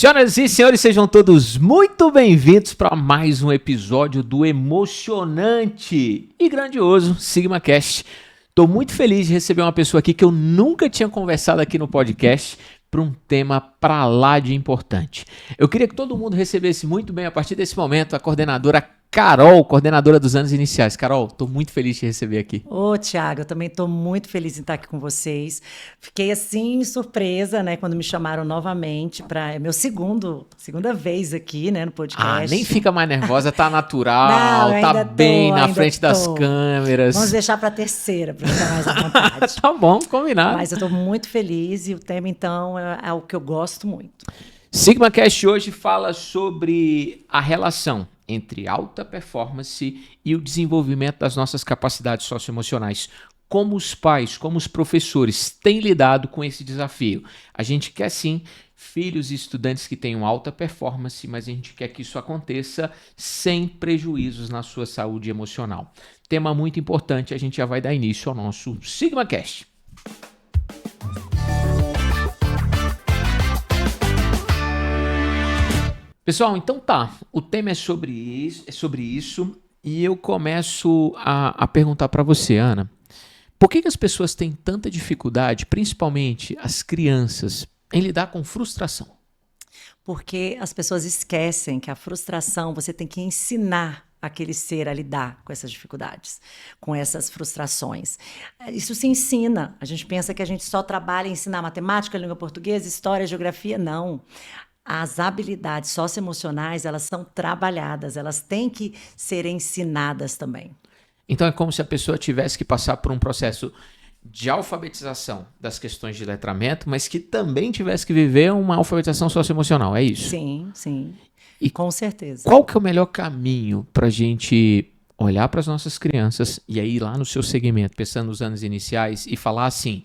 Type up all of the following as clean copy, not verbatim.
Senhoras e senhores, sejam todos muito bem-vindos para mais um episódio do emocionante e grandioso SigmaCast. Estou muito feliz de receber uma pessoa aqui que eu nunca tinha conversado aqui no podcast para um tema para lá de importante. Eu queria que todo mundo recebesse muito bem, a partir desse momento, a coordenadora Carol, coordenadora dos anos iniciais. Carol, estou muito feliz de te receber aqui. Ô, Thiago, eu também estou muito feliz em estar aqui com vocês. Fiquei, assim, surpresa, né, quando me chamaram novamente para... É meu segunda vez aqui, né, no podcast. Ah, nem fica mais nervosa, tá natural, Não, tá bem na frente das câmeras. Vamos deixar para a terceira, para ficar mais à vontade. Tá bom, combinado. Mas eu estou muito feliz e o tema, então, é o que eu gosto muito. SigmaCast hoje fala sobre a relação entre alta performance e o desenvolvimento das nossas capacidades socioemocionais. Como os pais, como os professores têm lidado com esse desafio? A gente quer sim filhos e estudantes que tenham alta performance, mas a gente quer que isso aconteça sem prejuízos na sua saúde emocional. Tema muito importante, a gente já vai dar início ao nosso SigmaCast. Pessoal, então tá, o tema é sobre isso e eu começo a perguntar para você, Ana, por que as pessoas têm tanta dificuldade, principalmente as crianças, em lidar com frustração? Porque as pessoas esquecem que a frustração você tem que ensinar aquele ser a lidar com essas dificuldades, com essas frustrações. Isso se ensina. A gente pensa que a gente só trabalha em ensinar matemática, língua portuguesa, história, geografia. Não. As habilidades socioemocionais, elas são trabalhadas, elas têm que ser ensinadas também. Então é como se a pessoa tivesse que passar por um processo de alfabetização das questões de letramento, mas que também tivesse que viver uma alfabetização socioemocional, é isso? Sim, sim. E com certeza. Qual que é o melhor caminho para a gente olhar para as nossas crianças e aí lá no seu segmento, pensando nos anos iniciais, e falar assim: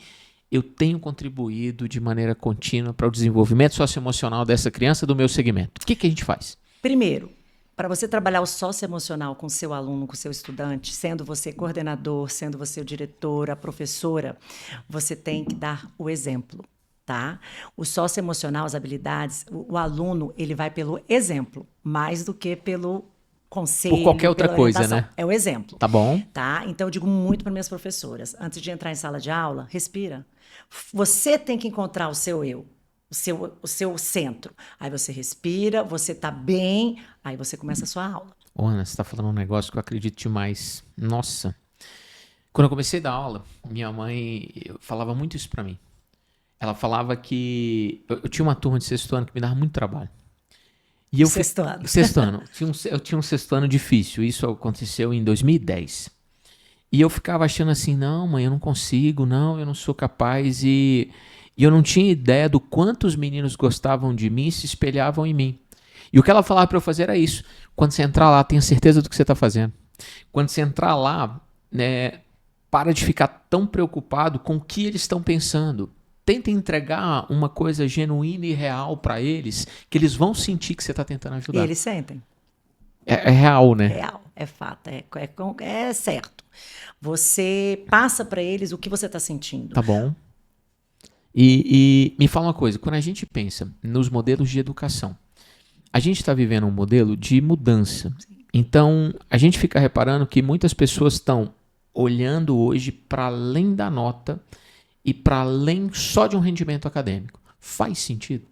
eu tenho contribuído de maneira contínua para o desenvolvimento socioemocional dessa criança do meu segmento? O que a gente faz? Primeiro, para você trabalhar o socioemocional com seu aluno, com seu estudante, sendo você coordenador, sendo você o diretor, a professora, você tem que dar o exemplo, tá? O socioemocional, as habilidades, o aluno, ele vai pelo exemplo, mais do que pelo conselho, por qualquer outra coisa, orientação. né? É o exemplo. Tá bom. Tá? Então, eu digo muito para minhas professoras, antes de entrar em sala de aula, respira. Você tem que encontrar o seu eu, o seu centro. Aí você respira, você tá bem, aí você começa a sua aula. Ô, Ana, você tá falando um negócio que eu acredito demais. Nossa. Quando eu comecei a dar aula, minha mãe falava muito isso para mim. Ela falava que... Eu tinha uma turma de sexto ano que me dava muito trabalho. E eu Sexto ano. Sexto ano. Eu tinha um sexto ano difícil. Isso aconteceu em 2010. E eu ficava achando assim, não, mãe, eu não consigo, não, eu não sou capaz. E eu não tinha ideia do quanto os meninos gostavam de mim e se espelhavam em mim. E o que ela falava para eu fazer era isso. Quando você entrar lá, tenha certeza do que você está fazendo. Quando você entrar lá, né, para de ficar tão preocupado com o que eles estão pensando. Tenta entregar uma coisa genuína e real para eles, que eles vão sentir que você está tentando ajudar. E eles sentem. É real, né? Real, é fato, é certo. Você passa para eles o que você está sentindo. Tá bom. E me fala uma coisa, quando a gente pensa nos modelos de educação, a gente está vivendo um modelo de mudança. Então, a gente fica reparando que muitas pessoas estão olhando hoje para além da nota e para além só de um rendimento acadêmico. Faz sentido?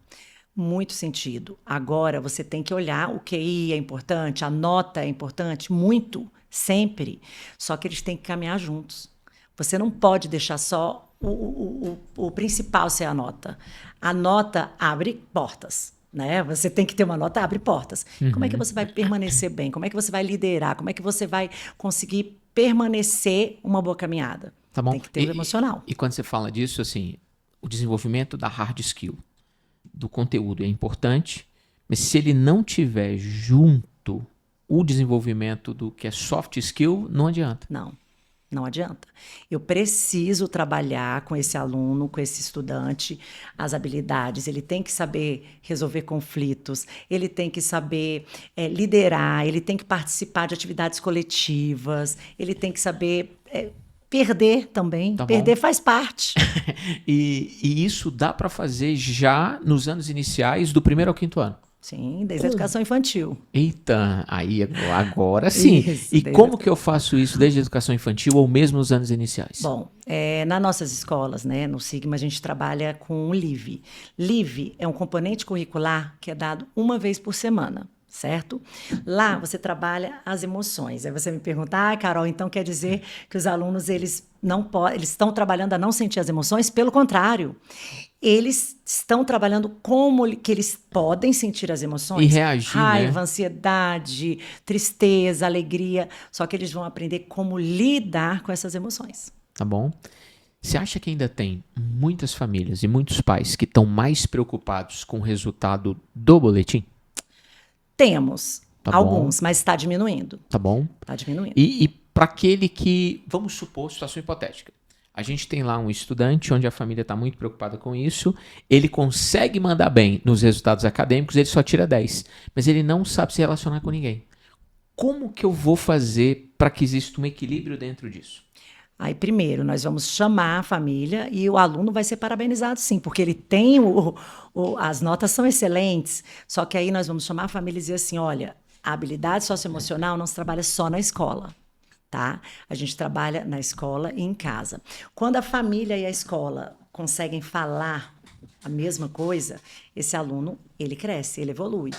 Muito sentido. Agora, você tem que olhar, o QI é importante, a nota é importante, muito, sempre. Só que eles têm que caminhar juntos. Você não pode deixar só o principal ser a nota. A nota abre portas, né? Você tem que ter uma nota, abre portas. Uhum. Como é que você vai permanecer bem? Como é que você vai liderar? Como é que você vai conseguir permanecer uma boa caminhada? Tá bom. Tem que ter o emocional. E quando você fala disso, assim, o desenvolvimento da hard skill, do conteúdo é importante, mas se ele não tiver junto o desenvolvimento do que é soft skill, não adianta. Não adianta. Eu preciso trabalhar com esse aluno, com esse estudante, as habilidades. Ele tem que saber resolver conflitos, ele tem que saber liderar, ele tem que participar de atividades coletivas, ele tem que saber Perder também. Tá bom. Perder faz parte. E isso dá para fazer já nos anos iniciais do primeiro ao quinto ano. Sim, desde a educação infantil. Eita, aí agora sim. Isso, E desde como que eu faço isso desde a educação infantil ou mesmo nos anos iniciais? Bom, nas nossas escolas, né, no Sigma, a gente trabalha com o LIVE. LIVE é um componente curricular que é dado uma vez por semana, certo? Lá você trabalha as emoções. Aí você me pergunta, Carol, então quer dizer que os alunos eles eles estão trabalhando a não sentir as emoções? Pelo contrário, eles estão trabalhando que eles podem sentir as emoções. E reagir, raiva, né? ansiedade, tristeza, alegria. Só que eles vão aprender como lidar com essas emoções. Tá bom? Você acha que ainda tem muitas famílias e muitos pais que estão mais preocupados com o resultado do boletim? Temos Tá alguns, bom. mas está diminuindo. Tá bom? Está diminuindo. E para aquele que, vamos supor, situação hipotética. A gente tem lá um estudante onde a família está muito preocupada com isso, ele consegue mandar bem nos resultados acadêmicos, ele só tira 10, mas ele não sabe se relacionar com ninguém. Como que eu vou fazer para que exista um equilíbrio dentro disso? Aí, primeiro, nós vamos chamar a família e o aluno vai ser parabenizado, sim, porque ele tem as notas são excelentes, só que aí nós vamos chamar a família e dizer assim, olha, a habilidade socioemocional não se trabalha só na escola, tá? A gente trabalha na escola e em casa. Quando a família e a escola conseguem falar a mesma coisa, esse aluno, ele cresce, ele evolui.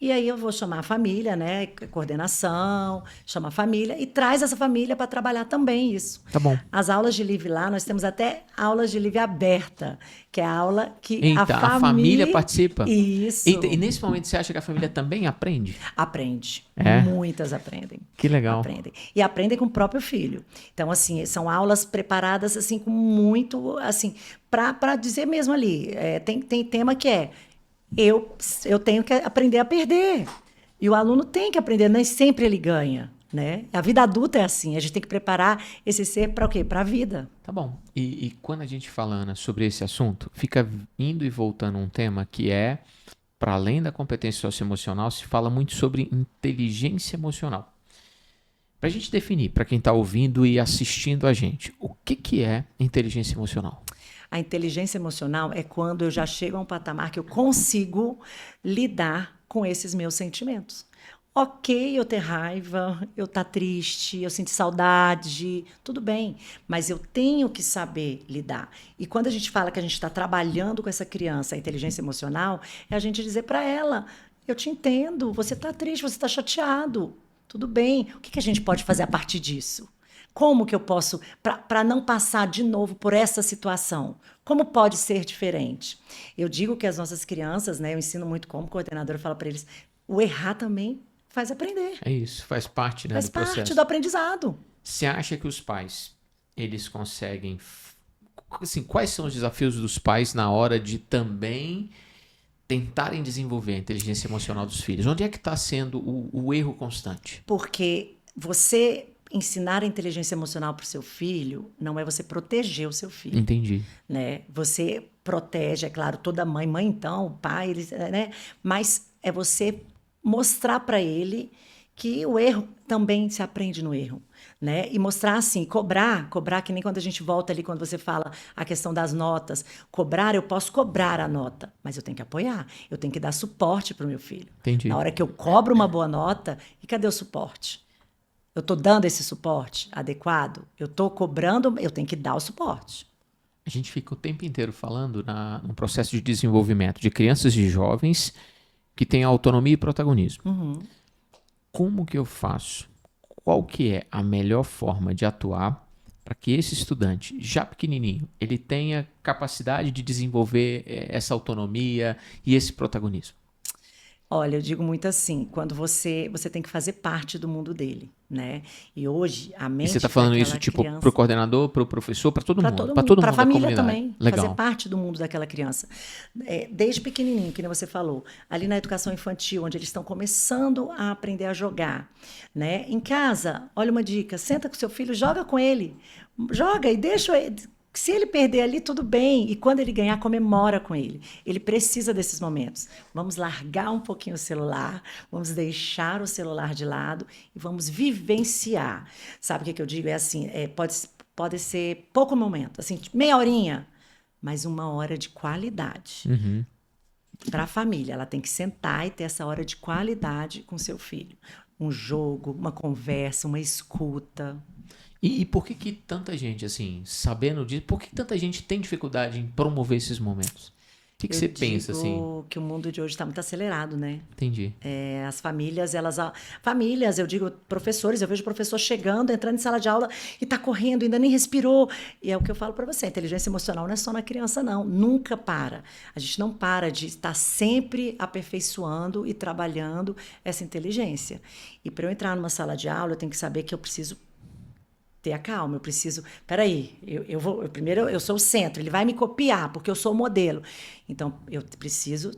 E aí eu vou chamar a família, né, coordenação, chama a família e traz essa família para trabalhar também isso. Tá bom. As aulas de livre lá, nós temos até aulas de livre aberta, que é a aula que Eita, a família participa? Isso. Eita, e nesse momento você acha que a família também aprende? Aprende. É? Muitas aprendem. Que legal. Aprendem. E aprendem com o próprio filho. Então, assim, são aulas preparadas, assim, com muito, assim, para dizer mesmo ali. Tem tema que eu tenho que aprender a perder. E o aluno tem que aprender, nem sempre ele ganha, né? A vida adulta é assim, a gente tem que preparar esse ser para o quê? Para a vida. Tá bom. E quando a gente fala, Ana, sobre esse assunto, fica indo e voltando um tema que é, para além da competência socioemocional, se fala muito sobre inteligência emocional. Para a gente definir, para quem está ouvindo e assistindo a gente, o que é inteligência emocional? A inteligência emocional é quando eu já chego a um patamar que eu consigo lidar com esses meus sentimentos. Ok, eu ter raiva, eu estar triste, eu sentir saudade, tudo bem, mas eu tenho que saber lidar. E quando a gente fala que a gente está trabalhando com essa criança, a inteligência emocional, é a gente dizer para ela, eu te entendo, você está triste, você está chateado, tudo bem, o que a gente pode fazer a partir disso? Como que eu posso, para não passar de novo por essa situação? Como pode ser diferente? Eu digo que as nossas crianças, né, eu ensino muito como coordenadora, eu falo para eles, o errar também faz aprender. É isso, faz parte, né, Faz do processo. parte do aprendizado. Você acha que os pais, eles conseguem... Assim, quais são os desafios dos pais na hora de também tentarem desenvolver a inteligência emocional dos filhos? Onde é que está sendo o erro constante? Porque você ensinar a inteligência emocional para o seu filho não é você proteger o seu filho. Entendi. Né? Você protege, é claro, toda mãe, então, o pai, eles, né? Mas é você mostrar para ele que o erro também se aprende no erro, né? E mostrar assim, cobrar que nem quando a gente volta ali, quando você fala a questão das notas, eu posso cobrar a nota, mas eu tenho que apoiar, eu tenho que dar suporte para o meu filho. Entendi. Na hora que eu cobro uma boa nota, e cadê o suporte? Eu estou dando esse suporte adequado? Eu estou cobrando, eu tenho que dar o suporte. A gente fica o tempo inteiro falando no processo de desenvolvimento de crianças e jovens que têm autonomia e protagonismo. Uhum. Como que eu faço? Qual que é a melhor forma de atuar para que esse estudante, já pequenininho, ele tenha capacidade de desenvolver essa autonomia e esse protagonismo? Olha, eu digo muito assim, quando você tem que fazer parte do mundo dele, né? E hoje a mente E você está falando daquela isso tipo criança, para o coordenador, para o professor, para todo mundo, para a da família comunidade. também, Legal. fazer parte do mundo daquela criança. Desde pequenininho, que nem você falou, ali na educação infantil, onde eles estão começando a aprender a jogar, né? Em casa, olha uma dica, senta com seu filho, joga com ele, joga e deixa ele. Se ele perder ali, tudo bem. E quando ele ganhar, comemora com ele. Ele precisa desses momentos. Vamos largar um pouquinho o celular, vamos deixar o celular de lado e vamos vivenciar. Sabe o que eu digo? É assim, pode ser pouco momento, assim, meia horinha, mas uma hora de qualidade. Para a família, ela tem que sentar e ter essa hora de qualidade com seu filho. Um jogo, uma conversa, uma escuta. E por que tanta gente, assim, sabendo disso, por que tanta gente tem dificuldade em promover esses momentos? O que Eu você pensa, assim? digo que o mundo de hoje está muito acelerado, né? Entendi. As famílias, famílias, eu digo professores, eu vejo professor chegando, entrando em sala de aula e está correndo, ainda nem respirou. E é o que eu falo para você, a inteligência emocional não é só na criança, não. Nunca para. A gente não para de estar sempre aperfeiçoando e trabalhando essa inteligência. E para eu entrar numa sala de aula, eu tenho que saber que eu preciso ter a calma, eu preciso. Peraí, primeiro eu sou o centro, ele vai me copiar, porque eu sou o modelo. Então, eu preciso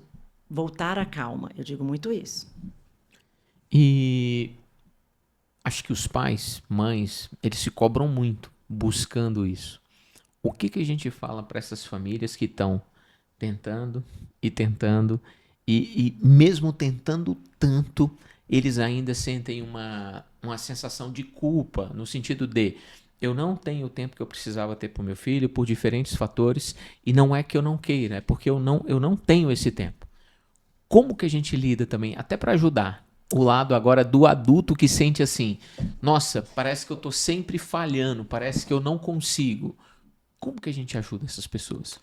voltar à calma. Eu digo muito isso. E acho que os pais, mães, eles se cobram muito buscando isso. O que a gente fala para essas famílias que estão tentando e tentando e mesmo tentando tanto, eles ainda sentem uma sensação de culpa, no sentido de eu não tenho o tempo que eu precisava ter para o meu filho por diferentes fatores e não é que eu não queira, é porque eu não tenho esse tempo. Como que a gente lida também, até para ajudar o lado agora do adulto que sente assim, nossa, parece que eu tô sempre falhando, parece que eu não consigo. Como que a gente ajuda essas pessoas?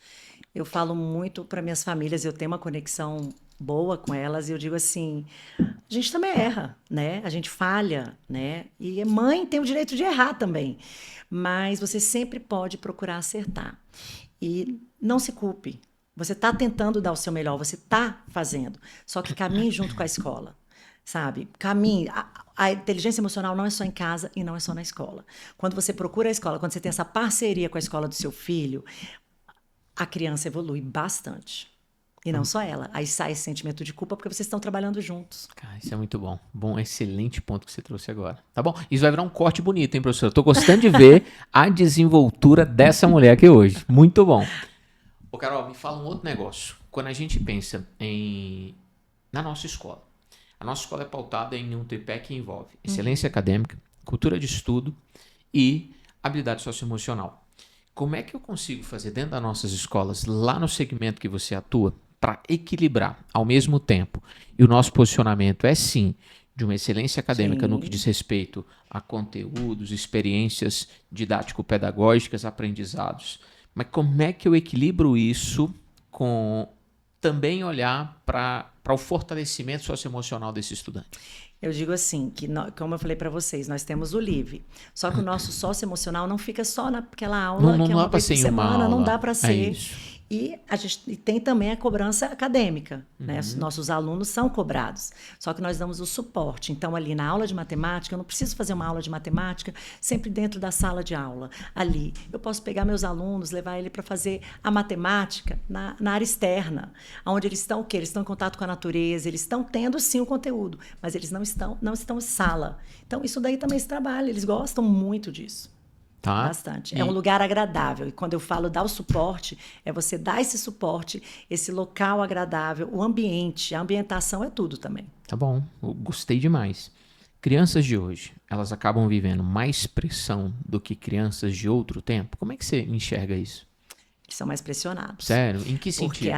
Eu falo muito para minhas famílias, eu tenho uma conexão boa com elas e eu digo assim, a gente também erra, né? A gente falha, né? E mãe tem o direito de errar também. Mas você sempre pode procurar acertar. E não se culpe. Você está tentando dar o seu melhor, você está fazendo. Só que caminhe junto com a escola, sabe? Caminhe. A inteligência emocional não é só em casa e não é só na escola. Quando você procura a escola, quando você tem essa parceria com a escola do seu filho, a criança evolui bastante. E não só ela. Aí sai esse sentimento de culpa porque vocês estão trabalhando juntos. Cara, isso é muito bom. Bom, excelente ponto que você trouxe agora. Tá bom? Isso vai virar um corte bonito, hein, professor? Eu tô gostando de ver a desenvoltura dessa mulher aqui hoje. Muito bom. Ô, Carol, me fala um outro negócio. Quando a gente pensa na nossa escola, a nossa escola é pautada em um tripé que envolve excelência acadêmica, cultura de estudo e habilidade socioemocional. Como é que eu consigo fazer dentro das nossas escolas, lá no segmento que você atua, para equilibrar ao mesmo tempo? E o nosso posicionamento é sim de uma excelência acadêmica no que diz respeito a conteúdos, experiências didático-pedagógicas, aprendizados. Mas como é que eu equilibro isso com também olhar para o fortalecimento socioemocional desse estudante? Eu digo assim, como eu falei para vocês, nós temos o LIVE. Só que o nosso socioemocional não fica só naquela aula que é uma vez por semana, não dá para ser. Isso. E a gente tem também a cobrança acadêmica, né? Nossos alunos são cobrados, só que nós damos o suporte. Então, ali na aula de matemática, eu não preciso fazer uma aula de matemática sempre dentro da sala de aula. Ali, eu posso pegar meus alunos, levar ele para fazer a matemática na área externa, onde eles estão o quê? Eles estão em contato com a natureza, eles estão tendo sim o conteúdo, mas eles não estão em sala. Então, isso daí também se trabalha, eles gostam muito disso. Tá? Bastante. É um lugar agradável. E quando eu falo dar o suporte, é você dar esse suporte, esse local agradável, o ambiente. A ambientação é tudo também. Tá bom, eu gostei demais. Crianças de hoje, elas acabam vivendo mais pressão do que crianças de outro tempo? Como é que você enxerga isso? Eles são mais pressionados. Sério? Em que sentido?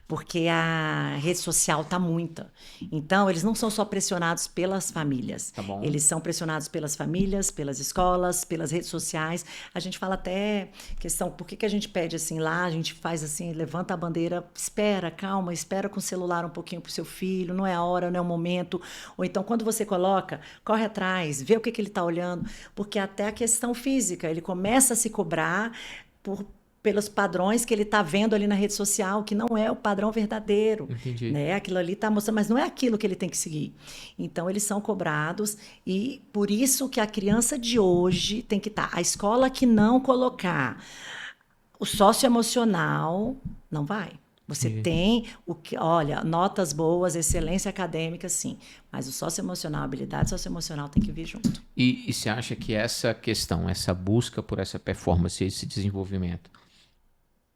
Porque a rede social está muita. Então, eles não são só pressionados pelas famílias. Tá bom. Eles são pressionados pelas famílias, pelas escolas, pelas redes sociais. A gente fala até questão, por que a gente pede assim lá, a gente faz assim, levanta a bandeira, espera, calma, espera com o celular um pouquinho para o seu filho, não é a hora, não é o momento. Ou então, quando você coloca, corre atrás, vê o que ele está olhando. Porque até a questão física, ele começa a se cobrar pelos padrões que ele está vendo ali na rede social, que não é o padrão verdadeiro. Entendi. Né? Aquilo ali está mostrando, mas não é aquilo que ele tem que seguir. Então, eles são cobrados e por isso que a criança de hoje tem que estar. A escola que não colocar o socioemocional, não vai. Você tem olha, notas boas, excelência acadêmica, sim. Mas o socioemocional, a habilidade socioemocional tem que vir junto. E você acha que essa questão, essa busca por essa performance, esse desenvolvimento,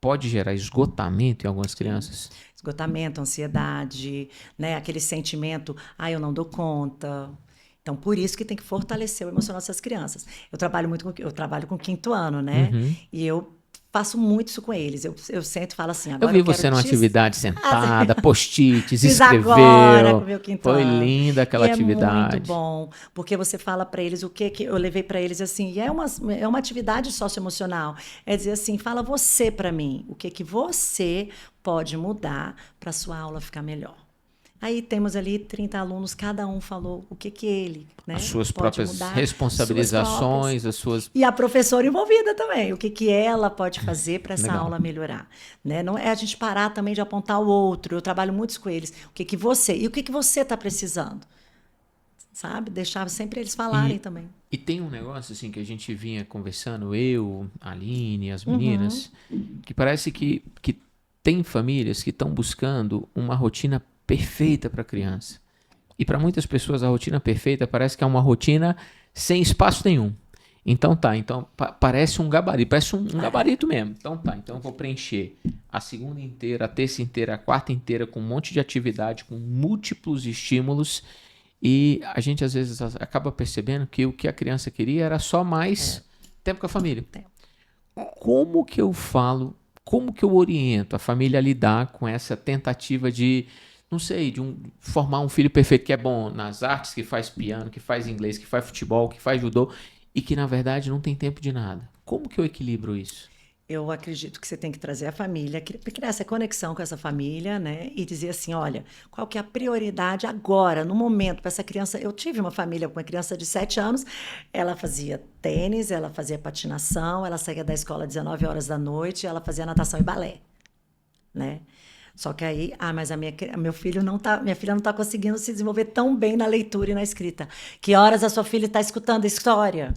pode gerar esgotamento em algumas crianças? Esgotamento, ansiedade, né? Aquele sentimento, eu não dou conta. Então, por isso que tem que fortalecer o emocional dessas crianças. Eu trabalho com quinto ano, né? E eu faço muito isso com eles. Eu sento e falo assim, Eu agora vi eu quero você numa atividade sentada, post-its, Fiz agora com o escreveu. meu quinto Foi ano. linda aquela E é muito atividade. bom, porque você fala para eles o que eu levei para eles assim, e é uma atividade socioemocional. É dizer assim, fala você para mim, o que você pode mudar para sua aula ficar melhor. Aí temos ali 30 alunos, cada um falou o que ele, né, As suas pode próprias mudar, suas próprias. responsabilizações, as suas. E a professora envolvida também, o que ela pode fazer para essa Legal. aula melhorar, né? Não é a gente parar também de apontar o outro. Eu trabalho muito com eles. O que você está precisando, sabe? Deixar sempre eles falarem E, também. e tem um negócio assim que a gente vinha conversando, eu, a Aline, as meninas, que parece que tem famílias que estão buscando uma rotina perfeita para a criança. E para muitas pessoas a rotina perfeita parece que é uma rotina sem espaço nenhum. Então parece um gabarito, parece um gabarito mesmo. Então eu vou preencher a segunda inteira, a terça inteira, a quarta inteira com um monte de atividade, com múltiplos estímulos. E a gente às vezes acaba percebendo que o que a criança queria era só mais tempo com a família. Como que eu falo, como que eu oriento a família a lidar com essa tentativa de, não sei, formar um filho perfeito que é bom nas artes, que faz piano, que faz inglês, que faz futebol, que faz judô e que na verdade não tem tempo de nada? Como que eu equilibro isso? Eu acredito que você tem que trazer a família, criar essa conexão com essa família, né? E dizer assim, olha, qual que é a prioridade agora, no momento, para essa criança. Eu tive uma família com uma criança de 7 anos, ela fazia tênis, ela fazia patinação, ela saía da escola às 19 horas da noite, ela fazia natação e balé, né? Só que aí, mas minha filha não tá conseguindo se desenvolver tão bem na leitura e na escrita. Que horas a sua filha está escutando história?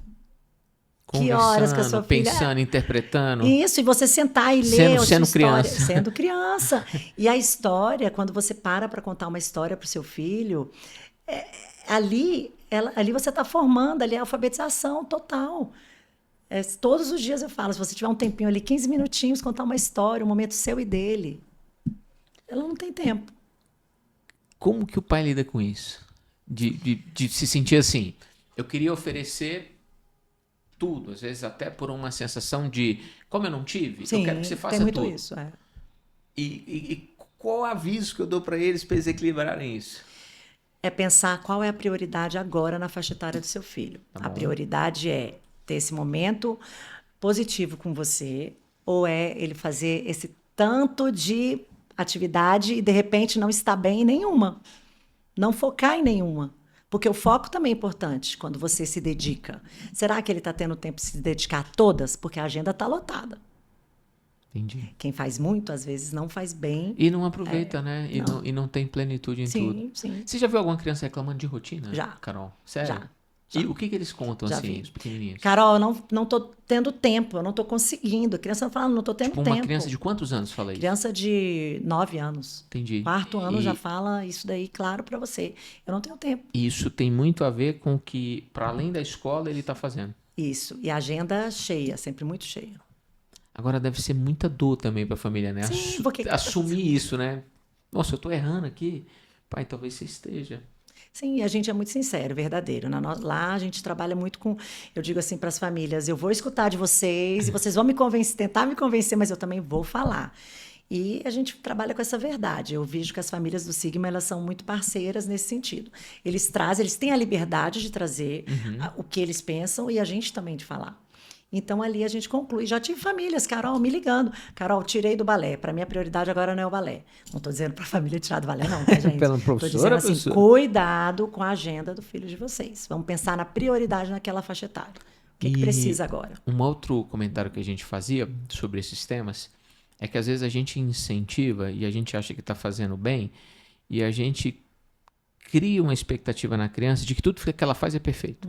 Que horas que a sua Conversando, filha... pensando, interpretando, Isso, e você sentar e ler sendo história, criança. sendo criança. E a história, quando você para contar uma história para o seu filho, ali você está formando, ali é alfabetização total. Todos os dias eu falo, se você tiver um tempinho ali, 15 minutinhos, contar uma história, um momento seu e dele. Ela não tem tempo. Como que o pai lida com isso? De se sentir assim, eu queria oferecer tudo, às vezes até por uma sensação de, como eu não tive, Sim, eu quero que você faça tem muito tudo. isso. E qual o aviso que eu dou para eles equilibrarem isso? É pensar qual é a prioridade agora na faixa etária do seu filho. A prioridade é ter esse momento positivo com você, ou é ele fazer esse tanto de atividade e de repente não estar bem em nenhuma. Não focar em nenhuma. Porque o foco também é importante quando você se dedica. Será que ele está tendo tempo de se dedicar a todas? Porque a agenda está lotada. Entendi. Quem faz muito, às vezes, não faz bem. E não aproveita, né? não. E não tem plenitude em tudo. Sim. Você já viu alguma criança reclamando de rotina? Já. Carol? Sério? Já. E o que eles contam, Já assim, vi. os pequenininhos? Carol, eu não tô tendo tempo, eu não tô conseguindo. A criança fala, não tô tendo Tipo, tempo. uma criança de quantos anos fala isso? Criança de 9 anos. Entendi. 4º ano já fala isso daí, claro, para você. Eu não tenho tempo. Isso tem muito a ver com o que, para além da escola, ele está fazendo. Isso. E a agenda cheia, sempre muito cheia. Agora deve ser muita dor também para a família, né? Sim, porque... Assumir isso, né? Nossa, eu tô errando aqui. Pai, talvez você esteja. Sim, a gente é muito sincero, verdadeiro. Lá a gente trabalha muito com, eu digo assim para as famílias, eu vou escutar de vocês e vocês vão me convencer, tentar me convencer, mas eu também vou falar. E a gente trabalha com essa verdade. Eu vejo que as famílias do Sigma, elas são muito parceiras nesse sentido. Eles têm a liberdade de trazer o que eles pensam e a gente também de falar. Então, ali a gente conclui. Já tive famílias, Carol, me ligando. Carol, tirei do balé. Para mim, a prioridade agora não é o balé. Não estou dizendo para a família tirar do balé, não, tá, gente? Pela Estou professora, dizendo assim, cuidado com a agenda do filho de vocês. Vamos pensar na prioridade naquela faixa etária. O que precisa agora? Um outro comentário que a gente fazia sobre esses temas é que às vezes a gente incentiva e a gente acha que está fazendo bem e a gente cria uma expectativa na criança de que tudo que ela faz é perfeito.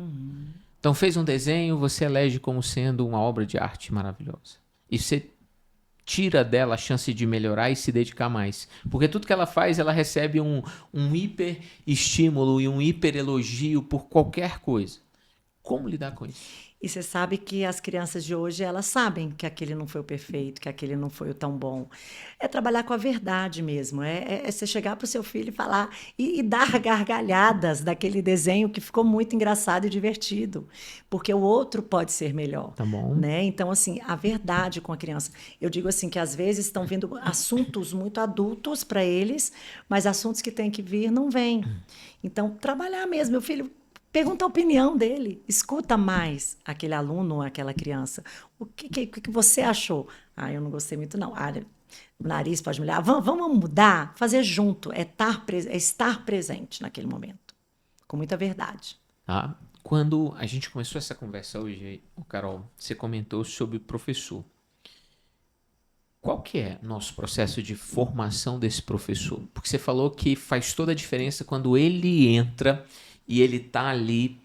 Então fez um desenho, você elege como sendo uma obra de arte maravilhosa. E você tira dela a chance de melhorar e se dedicar mais. Porque tudo que ela faz, ela recebe um hiper estímulo e um hiper elogio por qualquer coisa. Como lidar com isso? E você sabe que as crianças de hoje, elas sabem que aquele não foi o perfeito, que aquele não foi o tão bom. É trabalhar com a verdade mesmo. É você chegar para o seu filho e falar e dar gargalhadas daquele desenho que ficou muito engraçado e divertido, porque o outro pode ser melhor, Tá bom? né? Então, assim, a verdade com a criança. Eu digo assim que às vezes estão vindo assuntos muito adultos para eles, mas assuntos que têm que vir não vêm. Então, trabalhar mesmo, meu filho. Pergunta a opinião dele, escuta mais aquele aluno ou aquela criança. O que você achou? Ah, eu não gostei muito, não. Ah, o nariz pode melhorar. Vamos mudar, fazer junto, é estar presente naquele momento, com muita verdade. Tá? Quando a gente começou essa conversa hoje, Carol, você comentou sobre o professor. Qual que é nosso processo de formação desse professor? Porque você falou que faz toda a diferença quando ele entra e ele tá ali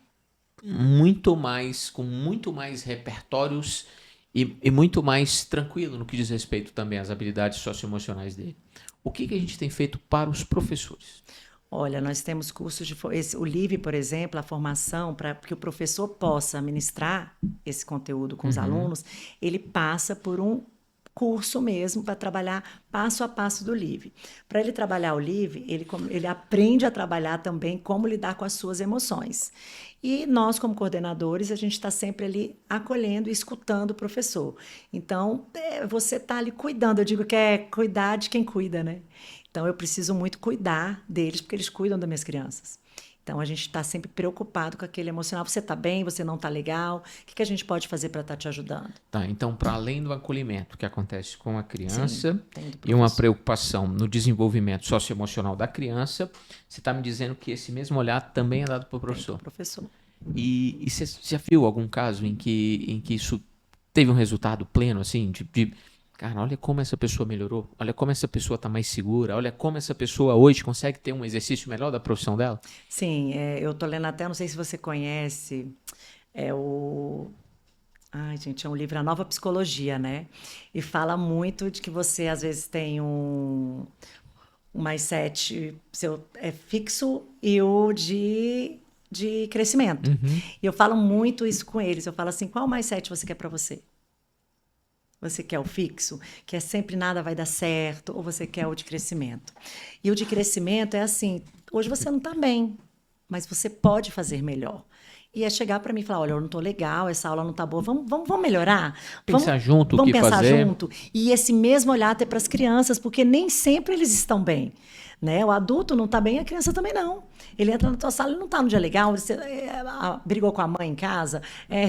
com muito mais repertórios e muito mais tranquilo no que diz respeito também às habilidades socioemocionais dele. O que a gente tem feito para os professores? Olha, nós temos cursos o LIVE, por exemplo, a formação para que o professor possa ministrar esse conteúdo com os alunos, ele passa por um curso mesmo para trabalhar passo a passo do LIVE. Para ele trabalhar o LIVE, ele aprende a trabalhar também como lidar com as suas emoções. E nós, como coordenadores, a gente está sempre ali acolhendo e escutando o professor. Então, você está ali cuidando. Eu digo que é cuidar de quem cuida, né? Então, eu preciso muito cuidar deles, porque eles cuidam das minhas crianças. Então, a gente está sempre preocupado com aquele emocional. Você está bem? Você não está legal? O que a gente pode fazer para estar te ajudando? Tá, então, para além do acolhimento que acontece com a Sim, criança tem do e uma professor. preocupação no desenvolvimento socioemocional da criança, você está me dizendo que esse mesmo olhar também é dado para o Tem do professor. professor. E você já viu algum caso em que isso teve um resultado pleno, assim, cara, olha como essa pessoa melhorou, olha como essa pessoa está mais segura, olha como essa pessoa hoje consegue ter um exercício melhor da profissão dela? Sim, eu tô lendo até, não sei se você conhece, é o. Ai, gente, é um livro, A Nova Psicologia, né? E fala muito de que você, às vezes, tem um mindset seu é fixo e o de crescimento. E eu falo muito isso com eles. Eu falo assim: qual mindset você quer para você? Você quer o fixo, que é sempre nada vai dar certo, ou você quer o de crescimento? E o de crescimento é assim: hoje você não está bem, mas você pode fazer melhor. E é chegar para mim e falar: olha, eu não estou legal, essa aula não está boa, vamos melhorar? Vamos, Pensar junto o vamos que pensar fazer. junto? E esse mesmo olhar até para as crianças, porque nem sempre eles estão bem. Né? O adulto não está bem, a criança também não. Ele entra na tua sala e não está no dia legal, você brigou com a mãe em casa,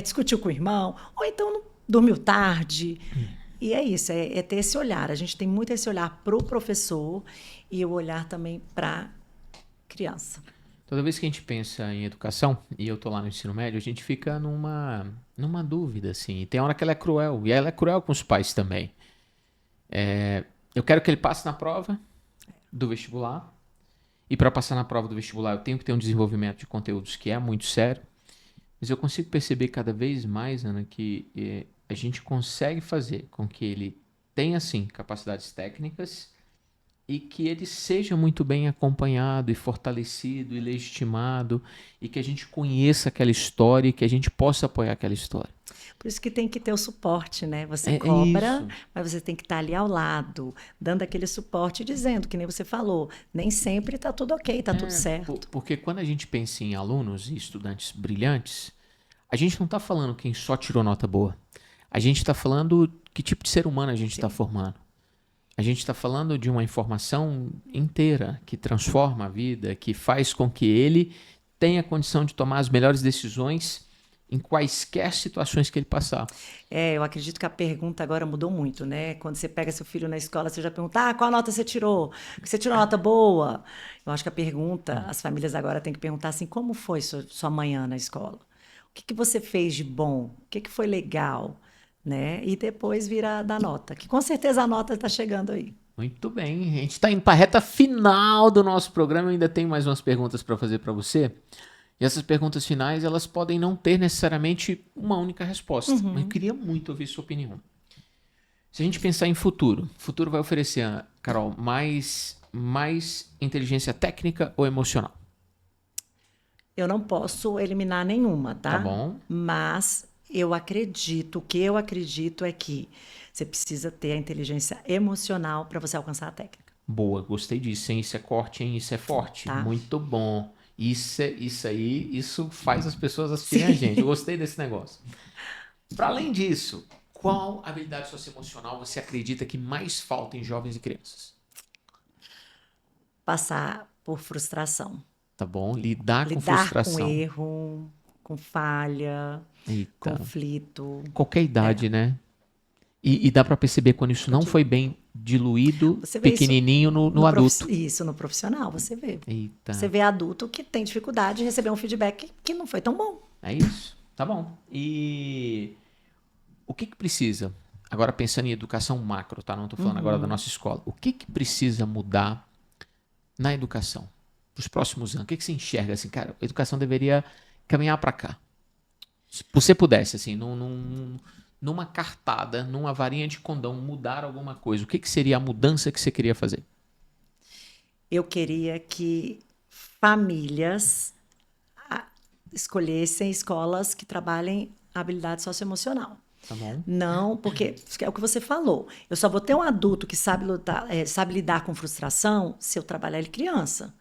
discutiu com o irmão, ou então dormiu tarde. E é isso, é ter esse olhar. A gente tem muito esse olhar para o professor e o olhar também para a criança. Toda vez que a gente pensa em educação, e eu tô lá no ensino médio, a gente fica numa dúvida, assim. E tem hora que ela é cruel, e ela é cruel com os pais também. Eu quero que ele passe na prova do vestibular, e para passar na prova do vestibular eu tenho que ter um desenvolvimento de conteúdos que é muito sério, mas eu consigo perceber cada vez mais, Ana, que a gente consegue fazer com que ele tenha, sim, capacidades técnicas e que ele seja muito bem acompanhado e fortalecido e legitimado e que a gente conheça aquela história e que a gente possa apoiar aquela história. Por isso que tem que ter o suporte, né? Você É cobra, isso. mas você tem que estar ali ao lado, dando aquele suporte e dizendo, que nem você falou, nem sempre está tudo ok, está tudo certo. Porque quando a gente pensa em alunos e estudantes brilhantes, a gente não está falando quem só tirou nota boa. A gente está falando que tipo de ser humano a gente está formando. A gente está falando de uma informação inteira que transforma a vida, que faz com que ele tenha condição de tomar as melhores decisões em quaisquer situações que ele passar. Eu acredito que a pergunta agora mudou muito, né? Quando você pega seu filho na escola, você já pergunta, qual nota você tirou? Você tirou nota boa? Eu acho que a pergunta, as famílias agora têm que perguntar assim, como foi sua manhã na escola? O que você fez de bom? O que foi legal? Né? E depois vira da nota, que com certeza a nota está chegando aí. Muito bem, a gente está indo para a reta final do nosso programa. Eu ainda tenho mais umas perguntas para fazer para você. E essas perguntas finais, elas podem não ter necessariamente uma única resposta. Mas eu queria muito ouvir sua opinião. Se a gente pensar em futuro, o futuro vai oferecer, Carol, mais inteligência técnica ou emocional? Eu não posso eliminar nenhuma, Tá tá? bom? Mas o que eu acredito é que você precisa ter a inteligência emocional para você alcançar a técnica, Boa, gostei disso, hein? Isso é corte, hein? Isso é forte. tá? Muito bom. Isso faz as pessoas assistirem a gente. Eu gostei desse negócio. Para além disso, qual habilidade socioemocional você acredita que mais falta em jovens e crianças? Passar por frustração, Tá bom? Lidar com lidar com frustração. erro, com falha, Eita. conflito. Qualquer idade, né? E dá para perceber quando isso não foi bem diluído, Você vê isso pequenininho no adulto. Isso no profissional, você vê. Eita. Você vê adulto que tem dificuldade de receber um feedback que não foi tão bom. É isso. Tá bom. E o que precisa? Agora pensando em educação macro, tá? Não tô falando agora da nossa escola. O que precisa mudar na educação para os próximos anos? O que você enxerga assim, cara? A educação deveria caminhar para cá. Se você pudesse, assim, numa cartada, numa varinha de condão, mudar alguma coisa, o que seria a mudança que você queria fazer? Eu queria que famílias escolhessem escolas que trabalhem a habilidade socioemocional. Tá bom? Não, porque é o que você falou. Eu só vou ter um adulto que sabe lidar com frustração se eu trabalhar ele criança.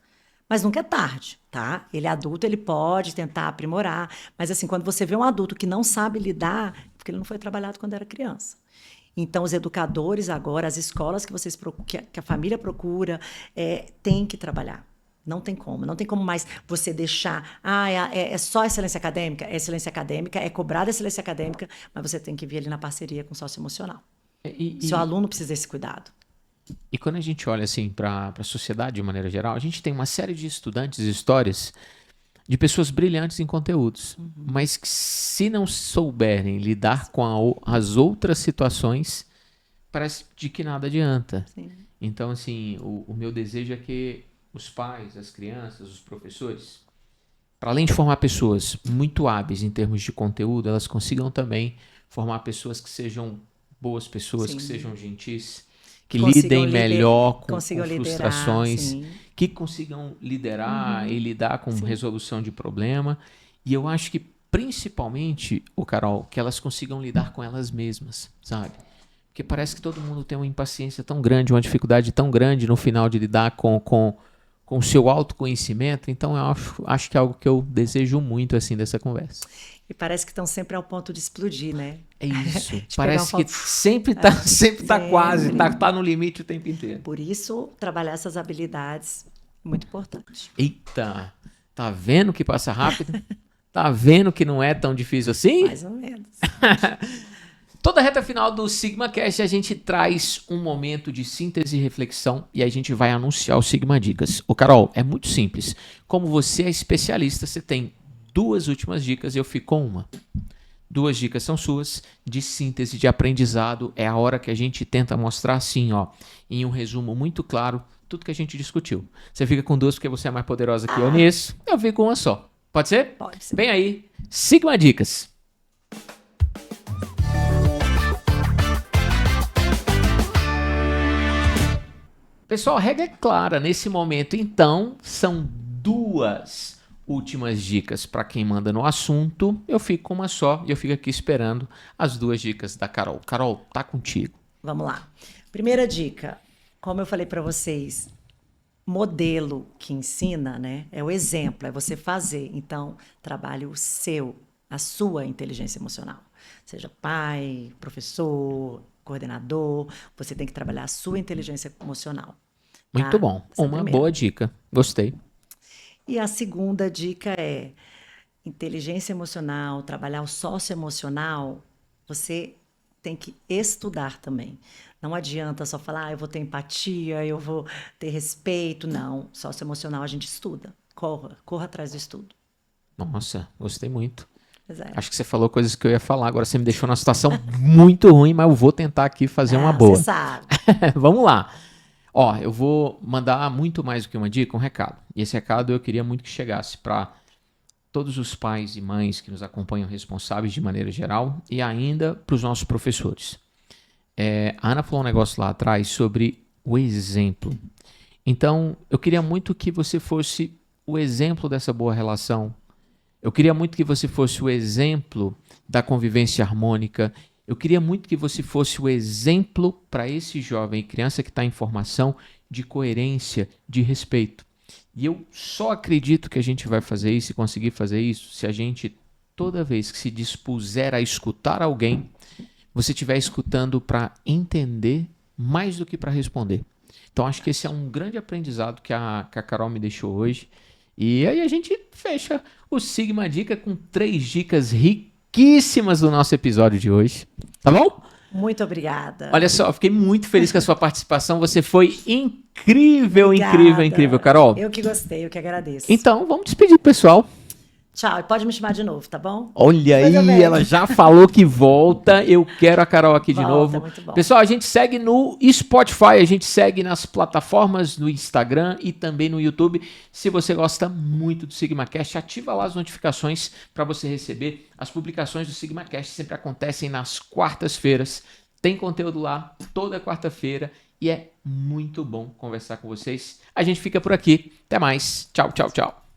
Mas nunca é tarde, tá? Ele é adulto, ele pode tentar aprimorar. Mas assim, quando você vê um adulto que não sabe lidar, é porque ele não foi trabalhado quando era criança. Então, os educadores agora, as escolas que a família procura, tem que trabalhar. Não tem como. Não tem como mais você deixar... é só excelência acadêmica? É excelência acadêmica, é cobrada excelência acadêmica, mas você tem que vir ali na parceria com o socioemocional. Seu aluno precisa desse cuidado. E quando a gente olha assim para a sociedade de maneira geral, a gente tem uma série de estudantes e histórias de pessoas brilhantes em conteúdos, mas que se não souberem lidar com as outras situações, parece de que nada adianta. Sim. Então, assim, o meu desejo é que os pais, as crianças, os professores, para além de formar pessoas muito hábeis em termos de conteúdo, elas consigam também formar pessoas que sejam boas pessoas, Sim. que sejam gentis, que lidem melhor com frustrações, liderar, que consigam liderar e lidar com resolução de problema. E eu acho que, principalmente, Carol, que elas consigam lidar com elas mesmas, sabe? Porque parece que todo mundo tem uma impaciência tão grande, uma dificuldade tão grande no final de lidar com o seu autoconhecimento. Então, eu acho que é algo que eu desejo muito, assim, dessa conversa. E parece que estão sempre ao ponto de explodir, né? É isso. Parece que sempre tá quase, tá no limite o tempo inteiro. Por isso, trabalhar essas habilidades é muito importante. Eita, tá vendo que passa rápido? Tá vendo que não é tão difícil assim? Mais ou menos. Toda reta final do SigmaCast a gente traz um momento de síntese e reflexão e a gente vai anunciar o Sigma Dicas. Ô Carol, é muito simples. Como você é especialista, você tem 2 últimas dicas e eu fico com uma. 2 dicas são suas, de síntese, de aprendizado. É a hora que a gente tenta mostrar assim, ó, em um resumo muito claro, tudo que a gente discutiu. Você fica com 2 porque você é mais poderosa que eu nisso. Eu fico com uma só. Pode ser? Pode ser. Vem aí, Sigma Dicas. Pessoal, a regra é clara nesse momento. Então, são 2 últimas dicas para quem manda no assunto. Eu fico com uma só e eu fico aqui esperando as 2 dicas da Carol. Carol, tá contigo. Vamos lá. Primeira dica, como eu falei para vocês, modelo que ensina, né? É o exemplo, é você fazer. Então, trabalhe a sua inteligência emocional. Seja pai, professor, coordenador, você tem que trabalhar a sua inteligência emocional. Muito tá? bom. Essa é a Uma primeira. boa dica. Gostei. E a segunda dica é inteligência emocional, trabalhar o socioemocional, você tem que estudar também. Não adianta só falar, eu vou ter empatia, eu vou ter respeito. Não, socioemocional a gente estuda. Corra atrás do estudo. Nossa, gostei muito. Pois é. Acho que você falou coisas que eu ia falar. Agora você me deixou numa situação muito ruim, mas eu vou tentar aqui fazer uma boa. Você sabe. Vamos lá. Ó, eu vou mandar muito mais do que uma dica, um recado. E esse recado eu queria muito que chegasse para todos os pais e mães que nos acompanham, responsáveis de maneira geral, e ainda para os nossos professores. A Ana falou um negócio lá atrás sobre o exemplo. Então, eu queria muito que você fosse o exemplo dessa boa relação Eu queria muito que você fosse o exemplo da convivência harmônica. Eu queria muito que você fosse o exemplo para esse jovem e criança que está em formação de coerência, de respeito. E eu só acredito que a gente vai fazer isso e conseguir fazer isso se a gente, toda vez que se dispuser a escutar alguém, você estiver escutando para entender mais do que para responder. Então acho que esse é um grande aprendizado que a Carol me deixou hoje. E aí a gente fecha o Sigma Dica com 3 dicas riquíssimas do nosso episódio de hoje. Tá bom? Muito obrigada. Olha só, fiquei muito feliz com a sua participação. Você foi incrível, Obrigada. incrível, incrível, Carol. Eu que gostei, eu que agradeço. Então, vamos despedir, pessoal. Tchau, e pode me chamar de novo, tá bom? Olha aí, ela já falou que volta. Eu quero a Carol aqui de novo. Muito bom. Pessoal, a gente segue no Spotify, a gente segue nas plataformas, no Instagram e também no YouTube. Se você gosta muito do SigmaCast, ativa lá as notificações para você receber as publicações do SigmaCast. Sempre acontecem nas quartas-feiras. Tem conteúdo lá toda quarta-feira e é muito bom conversar com vocês. A gente fica por aqui. Até mais. Tchau, tchau, tchau.